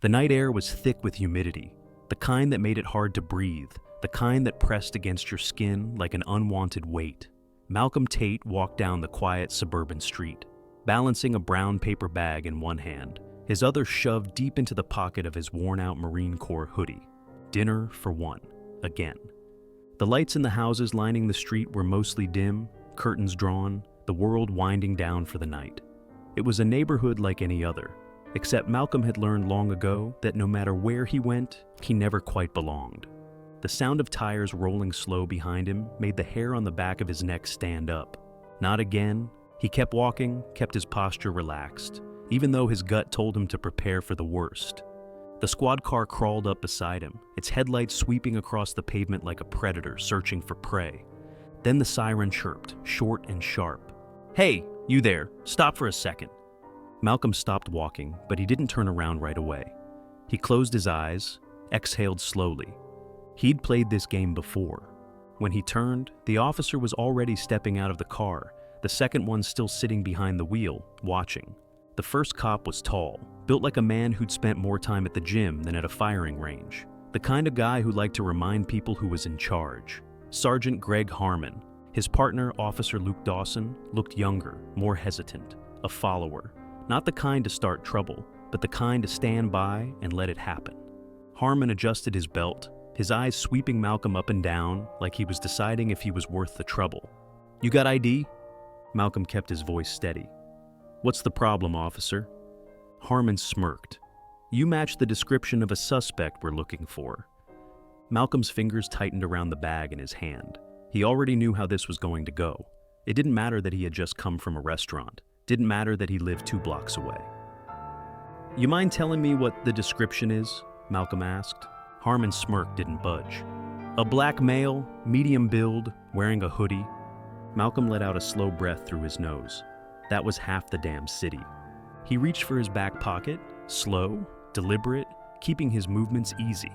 The night air was thick with humidity, the kind that made it hard to breathe, the kind that pressed against your skin like an unwanted weight. Malcolm Tate walked down the quiet suburban street, balancing a brown paper bag in one hand, his other shoved deep into the pocket of his worn-out Marine Corps hoodie. Dinner for one, again. The lights in the houses lining the street were mostly dim, curtains drawn, the world winding down for the night. It was a neighborhood like any other, except Malcolm had learned long ago that no matter where he went, he never quite belonged. The sound of tires rolling slow behind him made the hair on the back of his neck stand up. Not again. He kept walking, kept his posture relaxed, even though his gut told him to prepare for the worst. The squad car crawled up beside him, its headlights sweeping across the pavement like a predator searching for prey. Then the siren chirped, short and sharp. "Hey, you there, stop for a second." Malcolm stopped walking, but he didn't turn around right away. He closed his eyes, exhaled slowly. He'd played this game before. When he turned, the officer was already stepping out of the car, the second one still sitting behind the wheel, watching. The first cop was tall, built like a man who'd spent more time at the gym than at a firing range. The kind of guy who liked to remind people who was in charge. Sergeant Greg Harmon. His partner, Officer Luke Dawson, looked younger, more hesitant, a follower. Not the kind to start trouble, but the kind to stand by and let it happen. Harmon adjusted his belt, his eyes sweeping Malcolm up and down like he was deciding if he was worth the trouble. "You got ID?" Malcolm kept his voice steady. "What's the problem, officer?" Harmon smirked. "You match the description of a suspect we're looking for." Malcolm's fingers tightened around the bag in his hand. He already knew how this was going to go. It didn't matter that he had just come from a restaurant. Didn't matter that he lived 2 blocks away. "You mind telling me what the description is?" Malcolm asked. Harmon's smirk didn't budge. "A black male, medium build, wearing a hoodie." Malcolm let out a slow breath through his nose. That was half the damn city. He reached for his back pocket, slow, deliberate, keeping his movements easy.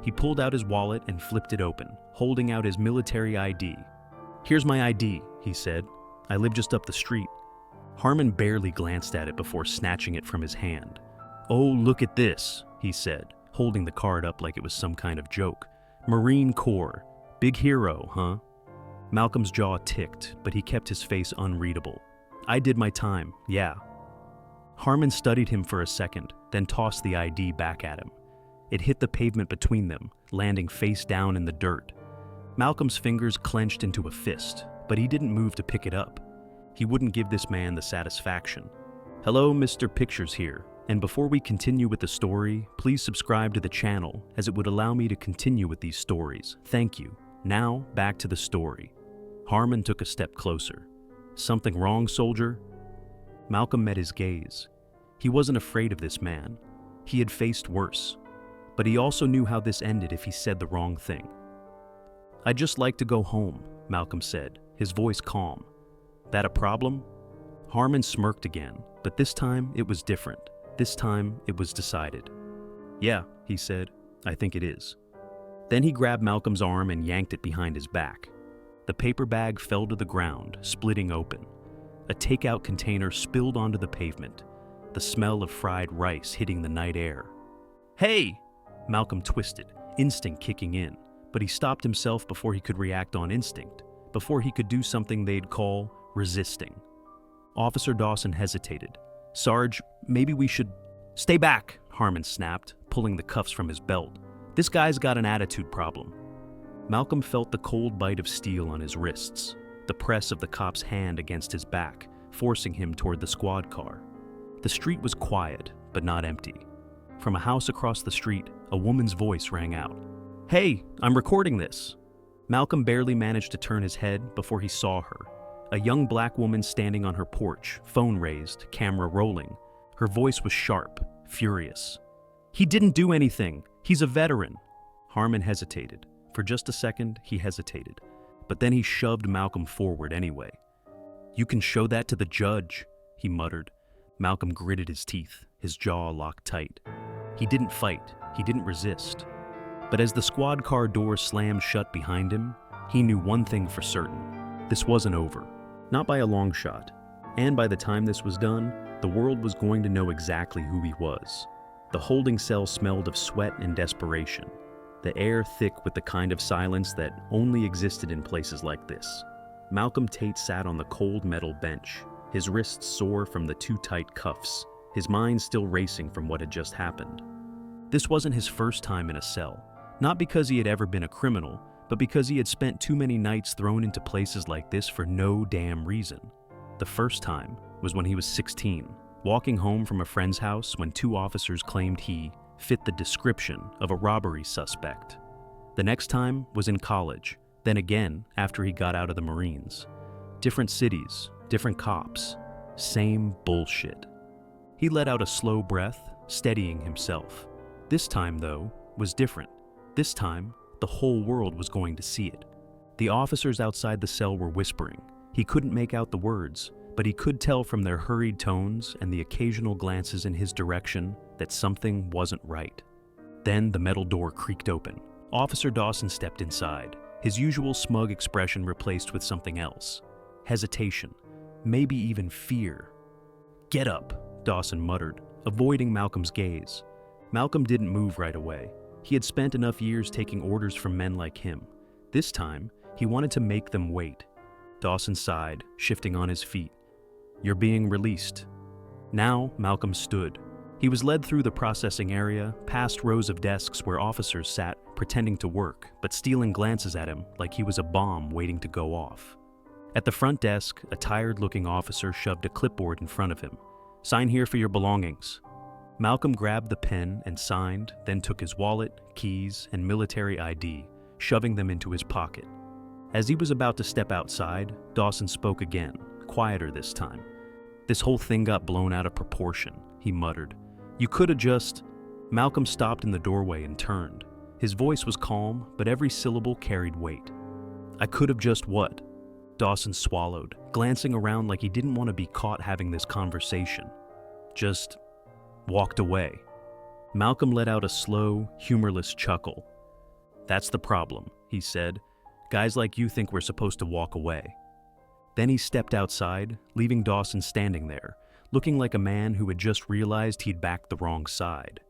He pulled out his wallet and flipped it open, holding out his military ID. "Here's my ID," he said. "I live just up the street." Harmon barely glanced at it before snatching it from his hand. "Oh, look at this," he said, holding the card up like it was some kind of joke. "Marine Corps. Big hero, huh?" Malcolm's jaw ticked, but he kept his face unreadable. "I did my time, yeah." Harmon studied him for a second, then tossed the ID back at him. It hit the pavement between them, landing face down in the dirt. Malcolm's fingers clenched into a fist, but he didn't move to pick it up. He wouldn't give this man the satisfaction. "Hello, Mr. Pictures here, and before we continue with the story, please subscribe to the channel, as it would allow me to continue with these stories. Thank you. Now, back to the story." Harmon took a step closer. "Something wrong, soldier?" Malcolm met his gaze. He wasn't afraid of this man. He had faced worse. But he also knew how this ended if he said the wrong thing. "I'd just like to go home," Malcolm said, his voice calm. "That a problem?" Harmon smirked again, but this time it was different. This time it was decided. "Yeah," he said, "I think it is." Then he grabbed Malcolm's arm and yanked it behind his back. The paper bag fell to the ground, splitting open. A takeout container spilled onto the pavement, the smell of fried rice hitting the night air. "Hey!" Malcolm twisted, instinct kicking in, but he stopped himself before he could react on instinct, before he could do something they'd call resisting. Officer Dawson hesitated. "Sarge, maybe we should—" "Stay back," Harmon snapped, pulling the cuffs from his belt. "This guy's got an attitude problem." Malcolm felt the cold bite of steel on his wrists, the press of the cop's hand against his back, forcing him toward the squad car. The street was quiet, but not empty. From a house across the street, a woman's voice rang out. "Hey, I'm recording this." Malcolm barely managed to turn his head before he saw her. A young black woman standing on her porch, phone raised, camera rolling. Her voice was sharp, furious. "He didn't do anything. He's a veteran." Harmon hesitated. For just a second, he hesitated. But then he shoved Malcolm forward anyway. "You can show that to the judge," he muttered. Malcolm gritted his teeth, his jaw locked tight. He didn't fight. He didn't resist. But as the squad car door slammed shut behind him, he knew one thing for certain. This wasn't over. Not by a long shot. And by the time this was done, the world was going to know exactly who he was. The holding cell smelled of sweat and desperation, the air thick with the kind of silence that only existed in places like this. Malcolm Tate sat on the cold metal bench, his wrists sore from the too tight cuffs, his mind still racing from what had just happened. This wasn't his first time in a cell, not because he had ever been a criminal, but because he had spent too many nights thrown into places like this for no damn reason. The first time was when he was 16, walking home from a friend's house when two officers claimed he fit the description of a robbery suspect. The next time was in college, then again after he got out of the Marines. Different cities, different cops, same bullshit. He let out a slow breath, steadying himself. This time, though, was different. This time, the whole world was going to see it. The officers outside the cell were whispering. He couldn't make out the words, but he could tell from their hurried tones and the occasional glances in his direction that something wasn't right. Then the metal door creaked open. Officer Dawson stepped inside, his usual smug expression replaced with something else. Hesitation, maybe even fear. "Get up," Dawson muttered, avoiding Malcolm's gaze. Malcolm didn't move right away. He had spent enough years taking orders from men like him. This time, he wanted to make them wait. Dawson sighed, shifting on his feet. "You're being released." Now, Malcolm stood. He was led through the processing area, past rows of desks where officers sat, pretending to work, but stealing glances at him like he was a bomb waiting to go off. At the front desk, a tired-looking officer shoved a clipboard in front of him. "Sign here for your belongings." Malcolm grabbed the pen and signed, then took his wallet, keys, and military ID, shoving them into his pocket. As he was about to step outside, Dawson spoke again, quieter this time. "This whole thing got blown out of proportion," he muttered. "You coulda just..." Malcolm stopped in the doorway and turned. His voice was calm, but every syllable carried weight. "I could have just what?" Dawson swallowed, glancing around like he didn't want to be caught having this conversation. "Just walked away." Malcolm let out a slow, humorless chuckle. "That's the problem," he said. "Guys like you think we're supposed to walk away." Then he stepped outside, leaving Dawson standing there, looking like a man who had just realized he'd backed the wrong side.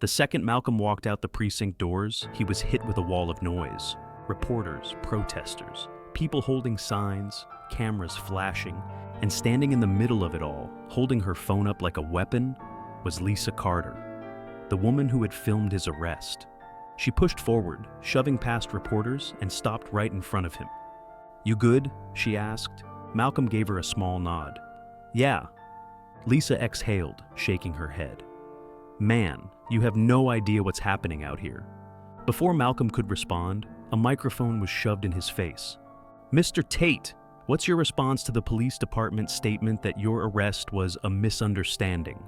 The second Malcolm walked out the precinct doors, he was hit with a wall of noise. Reporters, protesters, people holding signs, cameras flashing, and standing in the middle of it all, holding her phone up like a weapon, was Lisa Carter, the woman who had filmed his arrest. She pushed forward, shoving past reporters, and stopped right in front of him. "You good?" she asked. Malcolm gave her a small nod. "Yeah." Lisa exhaled, shaking her head. "Man, you have no idea what's happening out here." Before Malcolm could respond, a microphone was shoved in his face. "Mr. Tate, what's your response to the police department's statement that your arrest was a misunderstanding?"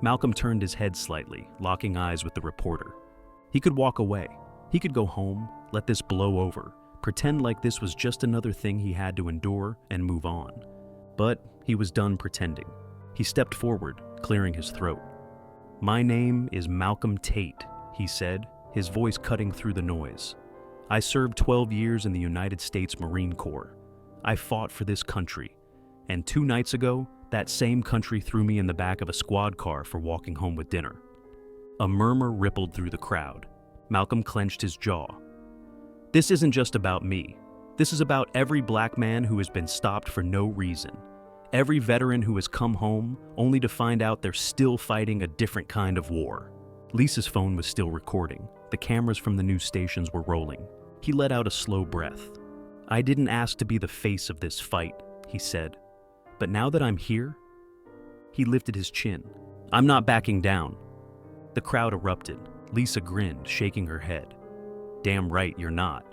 Malcolm turned his head slightly, locking eyes with the reporter. He could walk away. He could go home, let this blow over, pretend like this was just another thing he had to endure, and move on. But he was done pretending. He stepped forward, clearing his throat. "My name is Malcolm Tate," he said, his voice cutting through the noise. "I served 12 years in the United States Marine Corps. I fought for this country. And 2 nights ago, that same country threw me in the back of a squad car for walking home with dinner." A murmur rippled through the crowd. Malcolm clenched his jaw. "This isn't just about me. This is about every black man who has been stopped for no reason. Every veteran who has come home only to find out they're still fighting a different kind of war." Lisa's phone was still recording. The cameras from the news stations were rolling. He let out a slow breath. "I didn't ask to be the face of this fight," he said. "But now that I'm here..." He lifted his chin. "I'm not backing down." The crowd erupted. Lisa grinned, shaking her head. "Damn right you're not."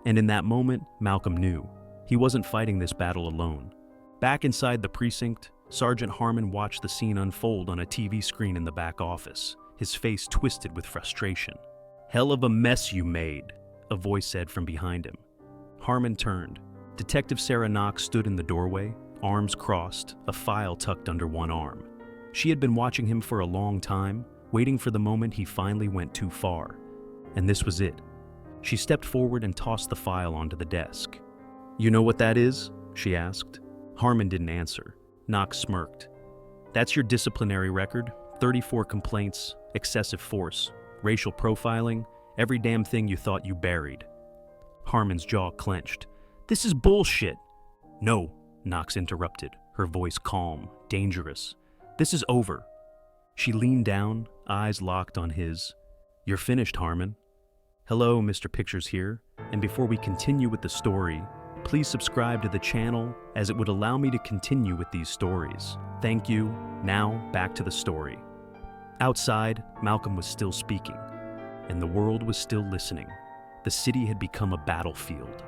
And in that moment, Malcolm knew. He wasn't fighting this battle alone. Back inside the precinct, Sergeant Harmon watched the scene unfold on a TV screen in the back office, his face twisted with frustration. "Hell of a mess you made," a voice said from behind him. Harmon turned. Detective Sarah Knox stood in the doorway, arms crossed, a file tucked under one arm. She had been watching him for a long time, waiting for the moment he finally went too far. And this was it. She stepped forward and tossed the file onto the desk. "You know what that is?" she asked. Harmon didn't answer. Knox smirked. "That's your disciplinary record. 34 complaints, excessive force, racial profiling, every damn thing you thought you buried. Harmon's jaw clenched. This is bullshit. No, Knox interrupted, her voice calm, dangerous. This is over. She leaned down, eyes locked on his. You're finished, Harmon. Hello, Mr. Pictures here, and before we continue with the story, please subscribe to the channel as it would allow me to continue with these stories. Thank you. Now, back to the story. Outside, Malcolm was still speaking, and the world was still listening. The city had become a battlefield.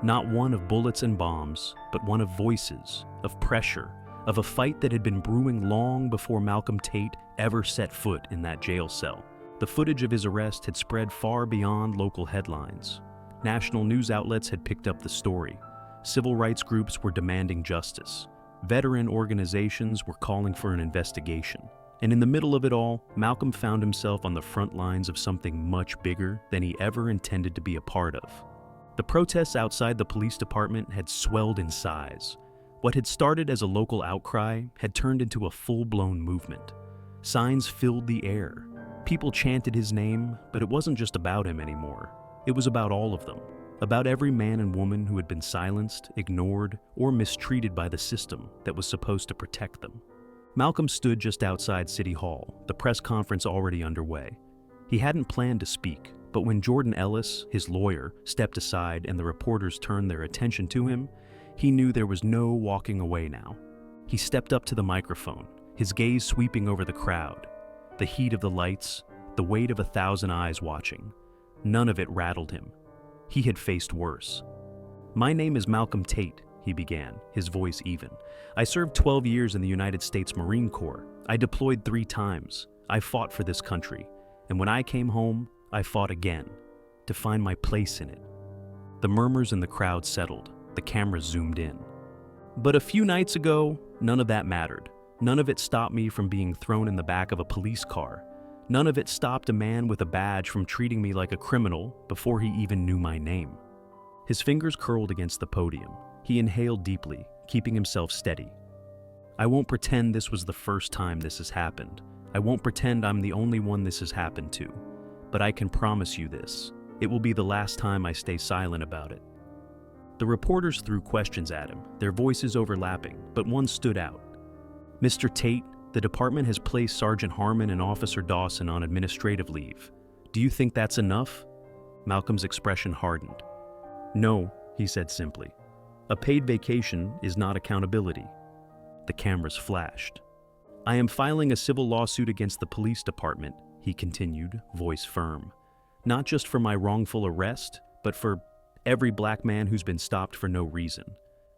Not one of bullets and bombs, but one of voices, of pressure, of a fight that had been brewing long before Malcolm Tate ever set foot in that jail cell. The footage of his arrest had spread far beyond local headlines. National news outlets had picked up the story. Civil rights groups were demanding justice. Veteran organizations were calling for an investigation. And in the middle of it all, Malcolm found himself on the front lines of something much bigger than he ever intended to be a part of. The protests outside the police department had swelled in size. What had started as a local outcry had turned into a full-blown movement. Signs filled the air. People chanted his name, but it wasn't just about him anymore. It was about all of them, about every man and woman who had been silenced, ignored, or mistreated by the system that was supposed to protect them. Malcolm stood just outside City Hall, the press conference already underway. He hadn't planned to speak, but when Jordan Ellis, his lawyer, stepped aside and the reporters turned their attention to him, he knew there was no walking away now. He stepped up to the microphone, his gaze sweeping over the crowd. The heat of the lights, the weight of 1,000 eyes watching. None of it rattled him. He had faced worse. My name is Malcolm Tate, he began, his voice even. I served 12 years in the United States Marine Corps. I deployed 3 times. I fought for this country. And when I came home, I fought again, to find my place in it. The murmurs in the crowd settled. The camera zoomed in. But a few nights ago, none of that mattered. None of it stopped me from being thrown in the back of a police car. None of it stopped a man with a badge from treating me like a criminal before he even knew my name. His fingers curled against the podium. He inhaled deeply, keeping himself steady. I won't pretend this was the first time this has happened. I won't pretend I'm the only one this has happened to. But I can promise you this. It will be the last time I stay silent about it. The reporters threw questions at him, their voices overlapping, but one stood out. Mr. Tate, the department has placed Sergeant Harmon and Officer Dawson on administrative leave. Do you think that's enough? Malcolm's expression hardened. No, he said simply. A paid vacation is not accountability. The cameras flashed. I am filing a civil lawsuit against the police department, he continued, voice firm. Not just for my wrongful arrest, but for every black man who's been stopped for no reason.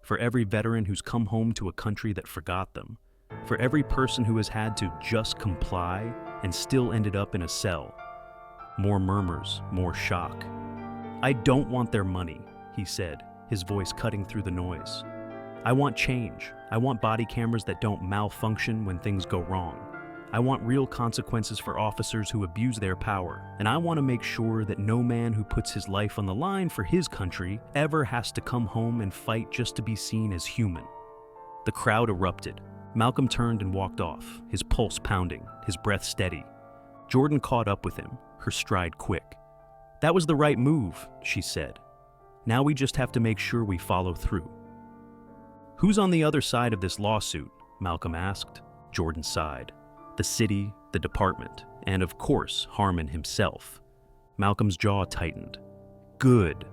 For every veteran who's come home to a country that forgot them. For every person who has had to just comply and still ended up in a cell. More murmurs, more shock. I don't want their money, he said, his voice cutting through the noise. I want change. I want body cameras that don't malfunction when things go wrong. I want real consequences for officers who abuse their power, and I want to make sure that no man who puts his life on the line for his country ever has to come home and fight just to be seen as human. The crowd erupted. Malcolm turned and walked off, his pulse pounding, his breath steady. Jordan caught up with him, her stride quick. That was the right move, she said. Now we just have to make sure we follow through. Who's on the other side of this lawsuit? Malcolm asked. Jordan sighed. The city, the department, and of course, Harmon himself. Malcolm's jaw tightened. Good.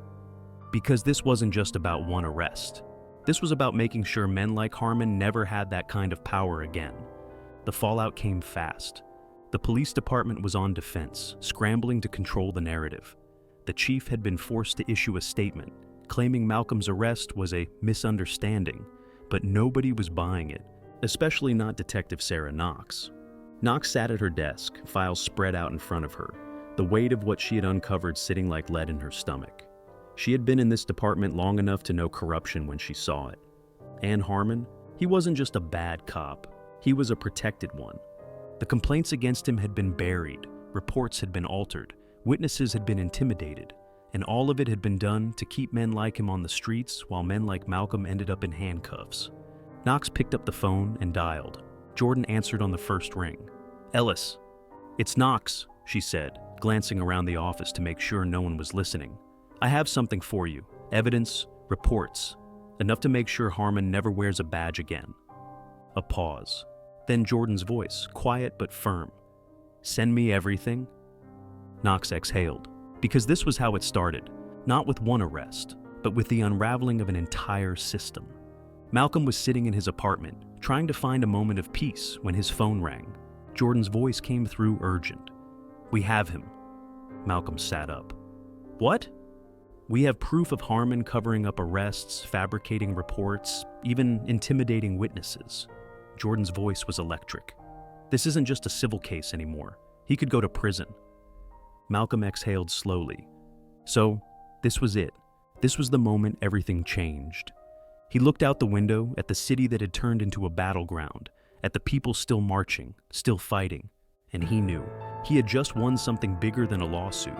Because this wasn't just about one arrest. This was about making sure men like Harmon never had that kind of power again. The fallout came fast. The police department was on defense, scrambling to control the narrative. The chief had been forced to issue a statement, claiming Malcolm's arrest was a misunderstanding, but nobody was buying it, especially not Detective Sarah Knox. Knox sat at her desk, files spread out in front of her, the weight of what she had uncovered sitting like lead in her stomach. She had been in this department long enough to know corruption when she saw it. And Harmon, he wasn't just a bad cop, he was a protected one. The complaints against him had been buried, reports had been altered, witnesses had been intimidated, and all of it had been done to keep men like him on the streets while men like Malcolm ended up in handcuffs. Knox picked up the phone and dialed. Jordan answered on the first ring. "Ellis." "It's Knox," she said, glancing around the office to make sure no one was listening. "I have something for you. Evidence, reports. Enough to make sure Harmon never wears a badge again." A pause. Then Jordan's voice, quiet but firm. "Send me everything?" Knox exhaled, because this was how it started, not with one arrest, but with the unraveling of an entire system. Malcolm was sitting in his apartment, trying to find a moment of peace when his phone rang. Jordan's voice came through urgent. "We have him." Malcolm sat up. "What?" "We have proof of Harmon covering up arrests, fabricating reports, even intimidating witnesses." Jordan's voice was electric. "This isn't just a civil case anymore. He could go to prison." Malcolm exhaled slowly. So, this was it. This was the moment everything changed. He looked out the window at the city that had turned into a battleground, at the people still marching, still fighting, and he knew he had just won something bigger than a lawsuit.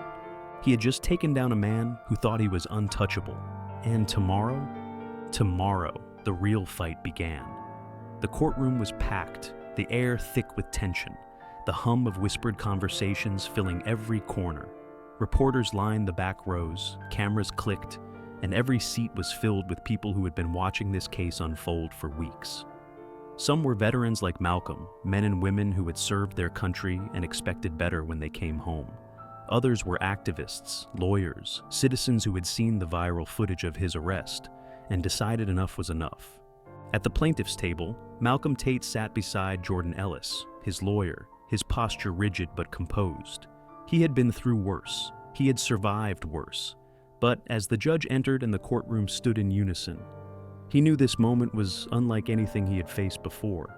He had just taken down a man who thought he was untouchable. And tomorrow, the real fight began. The courtroom was packed, the air thick with tension, the hum of whispered conversations filling every corner. Reporters lined the back rows, cameras clicked, and every seat was filled with people who had been watching this case unfold for weeks. Some were veterans like Malcolm, men and women who had served their country and expected better when they came home. Others were activists, lawyers, citizens who had seen the viral footage of his arrest and decided enough was enough. At the plaintiff's table, Malcolm Tate sat beside Jordan Ellis, his lawyer, his posture rigid but composed. He had been through worse. He had survived worse. But as the judge entered and the courtroom stood in unison, he knew this moment was unlike anything he had faced before.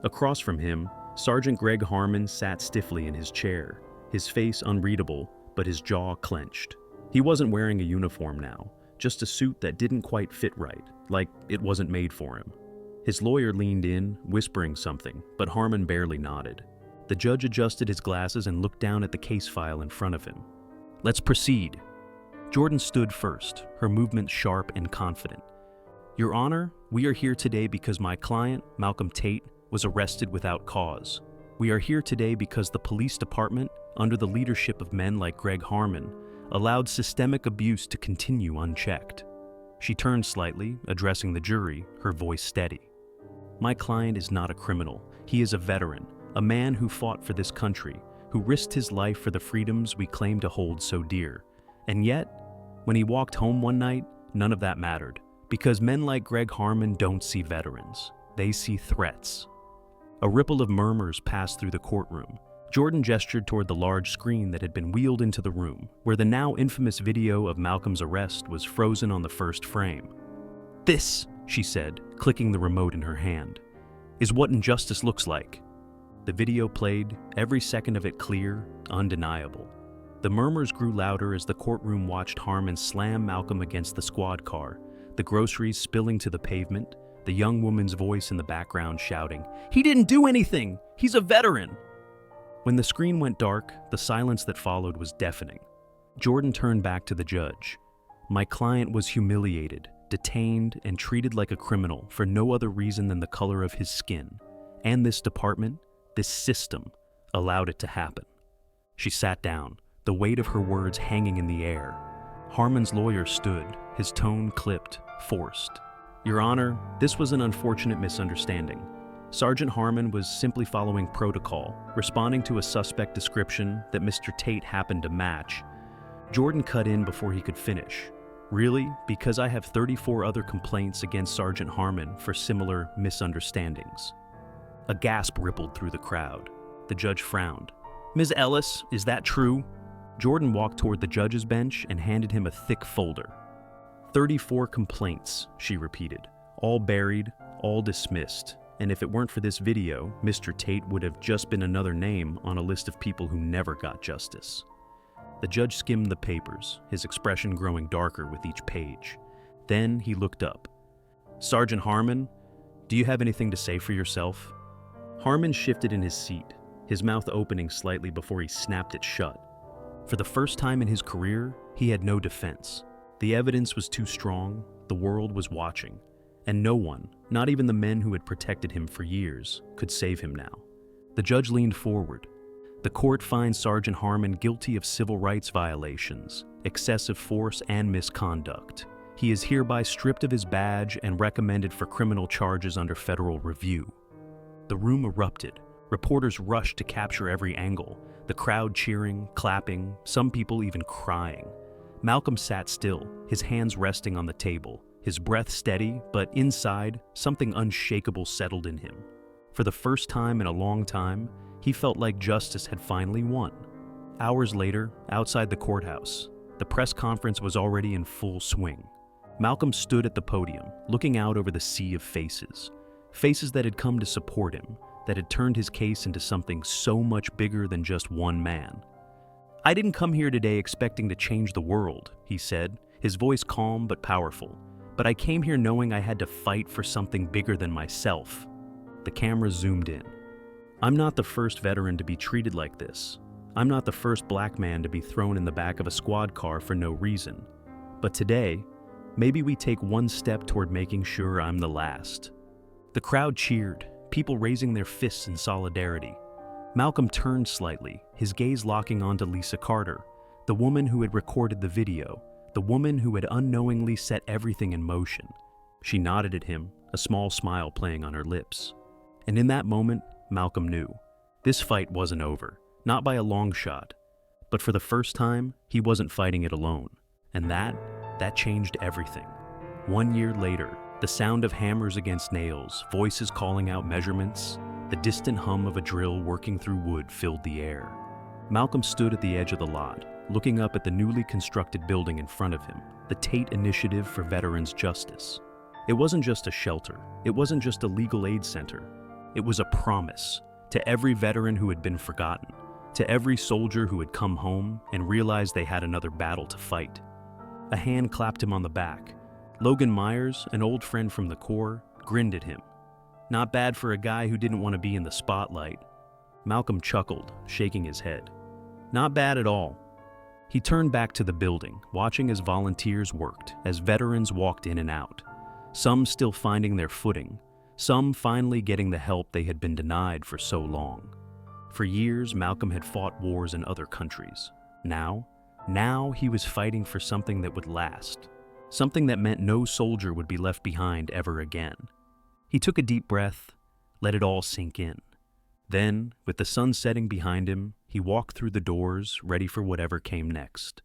Across from him, Sergeant Greg Harmon sat stiffly in his chair, his face unreadable, but his jaw clenched. He wasn't wearing a uniform now, just a suit that didn't quite fit right, like it wasn't made for him. His lawyer leaned in, whispering something, but Harmon barely nodded. The judge adjusted his glasses and looked down at the case file in front of him. "Let's proceed." Jordan stood first, her movements sharp and confident. "Your Honor, we are here today because my client, Malcolm Tate, was arrested without cause. We are here today because the police department, under the leadership of men like Greg Harmon, allowed systemic abuse to continue unchecked." She turned slightly, addressing the jury, her voice steady. "My client is not a criminal. He is a veteran, a man who fought for this country, who risked his life for the freedoms we claim to hold so dear. And yet, when he walked home one night, none of that mattered, because men like Greg Harmon don't see veterans. They see threats." A ripple of murmurs passed through the courtroom. Jordan gestured toward the large screen that had been wheeled into the room, where the now infamous video of Malcolm's arrest was frozen on the first frame. "This," she said, clicking the remote in her hand, "is what injustice looks like." The video played, every second of it clear, undeniable. The murmurs grew louder as the courtroom watched Harmon slam Malcolm against the squad car, the groceries spilling to the pavement, the young woman's voice in the background shouting, "He didn't do anything! He's a veteran!" When the screen went dark, the silence that followed was deafening. Jordan turned back to the judge. "My client was humiliated, detained, and treated like a criminal for no other reason than the color of his skin. And this department, this system, allowed it to happen." She sat down, the weight of her words hanging in the air. Harmon's lawyer stood, his tone clipped, forced. "Your Honor, this was an unfortunate misunderstanding. Sergeant Harmon was simply following protocol, responding to a suspect description that Mr. Tate happened to match." Jordan cut in before he could finish. "Really? Because I have 34 other complaints against Sergeant Harmon for similar misunderstandings." A gasp rippled through the crowd. The judge frowned. "Ms. Ellis, is that true?" Jordan walked toward the judge's bench and handed him a thick folder. 34 complaints, she repeated, all buried, all dismissed. And if it weren't for this video, Mr. Tate would have just been another name on a list of people who never got justice. The judge skimmed the papers, his expression growing darker with each page. Then he looked up. "Sergeant Harmon, do you have anything to say for yourself?" Harmon shifted in his seat, his mouth opening slightly before he snapped it shut. For the first time in his career, he had no defense. The evidence was too strong, the world was watching, and no one, not even the men who had protected him for years, could save him now. The judge leaned forward. The court finds Sergeant Harmon guilty of civil rights violations, excessive force, and misconduct. He is hereby stripped of his badge and recommended for criminal charges under federal review. The room erupted. Reporters rushed to capture every angle, the crowd cheering, clapping, some people even crying. Malcolm sat still, his hands resting on the table, his breath steady, but inside, something unshakable settled in him. For the first time in a long time, he felt like justice had finally won. Hours later, outside the courthouse, the press conference was already in full swing. Malcolm stood at the podium, looking out over the sea of faces. Faces that had come to support him, that had turned his case into something so much bigger than just one man. "I didn't come here today expecting to change the world," he said, his voice calm but powerful. "But I came here knowing I had to fight for something bigger than myself." The camera zoomed in. "I'm not the first veteran to be treated like this. I'm not the first black man to be thrown in the back of a squad car for no reason. But today, maybe we take one step toward making sure I'm the last." The crowd cheered, people raising their fists in solidarity. Malcolm turned slightly, his gaze locking onto Lisa Carter, the woman who had recorded the video, the woman who had unknowingly set everything in motion. She nodded at him, a small smile playing on her lips. And in that moment, Malcolm knew. This fight wasn't over, not by a long shot. But for the first time, he wasn't fighting it alone. And that changed everything. 1 year later, the sound of hammers against nails, voices calling out measurements, the distant hum of a drill working through wood filled the air. Malcolm stood at the edge of the lot, looking up at the newly constructed building in front of him, the Tate Initiative for Veterans Justice. It wasn't just a shelter. It wasn't just a legal aid center. It was a promise to every veteran who had been forgotten, to every soldier who had come home and realized they had another battle to fight. A hand clapped him on the back. Logan Myers, an old friend from the Corps, grinned at him. Not bad for a guy who didn't want to be in the spotlight. Malcolm chuckled, shaking his head. Not bad at all. He turned back to the building, watching as volunteers worked, as veterans walked in and out. Some still finding their footing, some finally getting the help they had been denied for so long. For years, Malcolm had fought wars in other countries. Now he was fighting for something that would last. Something that meant no soldier would be left behind ever again. He took a deep breath, let it all sink in. Then, with the sun setting behind him, he walked through the doors, ready for whatever came next.